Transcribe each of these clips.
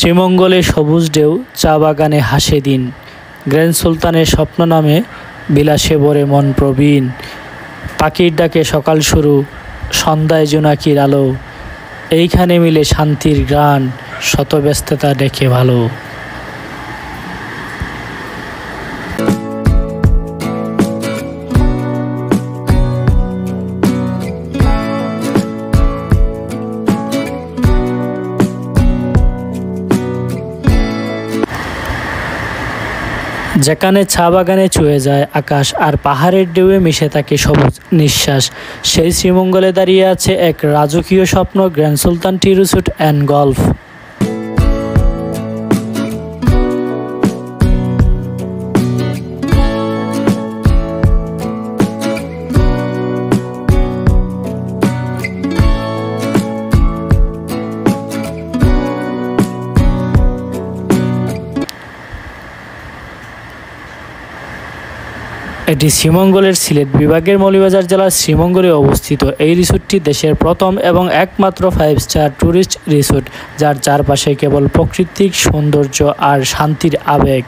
শ্রীমঙ্গলে সবুজ ঢেউ, চা বাগানে হাসে দিন। গ্র্যান্ড সুলতানের স্বপ্ন নামে বিলাসে ভরে মন প্রবীণ। পাখির ডাকে সকাল শুরু, সন্ধ্যায় জোনাকির আলো। এইখানে মিলে শান্তির গান, শত ব্যস্ততা ডেকে ভালো। যেখানে চা বাগানে ছুঁয়ে যায় আকাশ আর পাহাড়ের ঢেউয়ে মিশে থাকে সবুজ নিঃশ্বাস, সেই শ্রীমঙ্গলে দাঁড়িয়ে আছে এক রাজকীয় স্বপ্ন, grand Sultan tea resort and golf. এটি শ্রীমঙ্গলের সিলেট বিভাগের মৌলভীবাজার জেলার শ্রীমঙ্গলে অবস্থিত। এই রিসোর্টটি দেশের প্রথম এবং একমাত্র 5 স্টার ট্যুরিস্ট রিসোর্ট, যার চারপাশে কেবল প্রাকৃতিক সৌন্দর্য আর শান্তির আবেগ।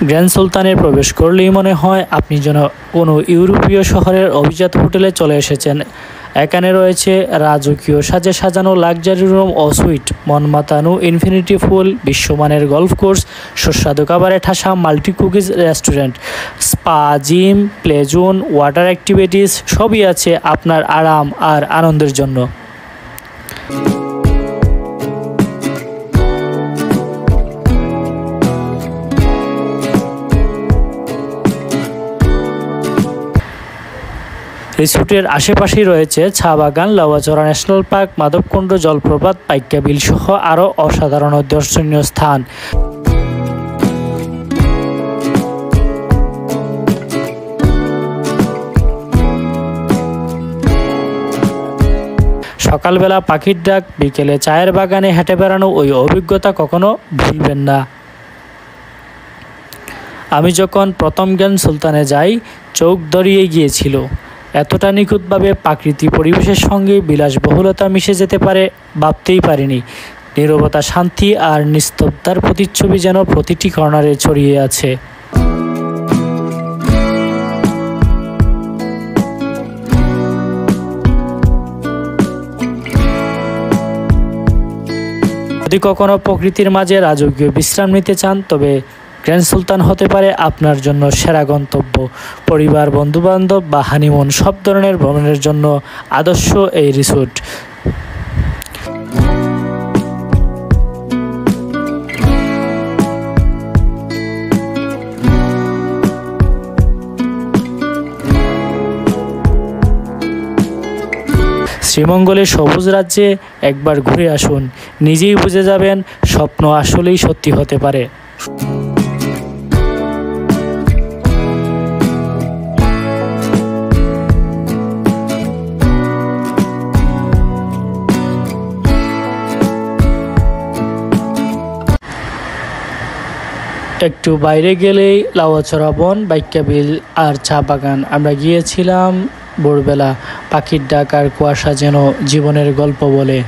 গ্র্যান্ড সুলতানে প্রবেশ করলেই মনে হয় আপনি যেন কোনো ইউরোপীয় শহরের অভিজাত হোটেলে চলে এসেছেন। এখানে রয়েছে রাজকীয় সাজে সাজানো লাক্সারি রুম ও সুইট, মন মাতানো ইনফিনিটি পুল, বিশ্বমানের গলফ কোর্স, সুস্বাদু খাবারে ঠাসা multi cookies restaurant, spa, gym, play zone, water activities সবই আছে আপনার আরাম আর আনন্দের জন্য। রিসোর্টের আশেপাশেই রয়েছে চা বাগান, লাউয়াচড়া ন্যাশনাল পার্ক, মাধবকুণ্ড জলপ্রপাত, পাইকা বিল সহ আরও অসাধারণ দর্শনীয় স্থান। সকালবেলা পাখির ডাক, বিকেলে চায়ের বাগানে হেঁটে বেড়ানো, ওই অভিজ্ঞতা কখনো ভুলবেন না। আমি যখন প্রথম গ্র্যান্ড সুলতানে যাই, চোখ ধরিয়ে গিয়েছিল। এতটা নিখুঁতভাবে প্রাকৃতিক পরিবেশের সঙ্গে বিলাসবহুলতা মিশে যেতে পারে ভাবতেই পারিনি। নীরবতা, শান্তি আর নিস্তব্ধতার প্রতিচ্ছবি যেন প্রতিটি কর্নারে ছড়িয়ে আছে। যদি কখনো প্রকৃতির মাঝে রাজকীয় বিশ্রাম নিতে চান, তবে গ্র্যান্ড সুলতান হতে পারে আপনার জন্য সেরা গন্তব্য। পরিবার, বন্ধুবান্ধব বা হানিমুন সব ধরনের ভ্রমণের জন্য আদর্শ এই রিসোর্ট। শ্রীমঙ্গলের সবুজ রাজ্যে একবার ঘুরে আসুন, নিজেই বুঝে যাবেন স্বপ্ন আসলেই সত্যি হতে পারে। একটু বাইরে গেলেই লাউয়াচড়া বন, পাইকা বিল আর চা বাগান। আমরা গিয়েছিলাম ভোরবেলা। পাখির ডাক আর কুয়াশা যেন জীবনের গল্প বলে।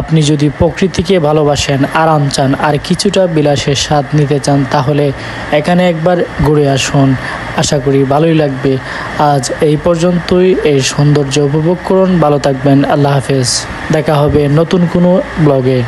আপনি যদি প্রকৃতিকে ভালোবাসেন, আরাম চান আর কিছুটা বিলাসের স্বাদ নিতে চান, তাহলে এখানে একবার ঘুরে আসুন। আশা করি ভালোই লাগবে। আজ এই পর্যন্তই। এই সৌন্দর্য উপভোগ করুন। ভালো থাকবেন। আল্লাহ হাফেজ। দেখা হবে নতুন কোনো ব্লগে।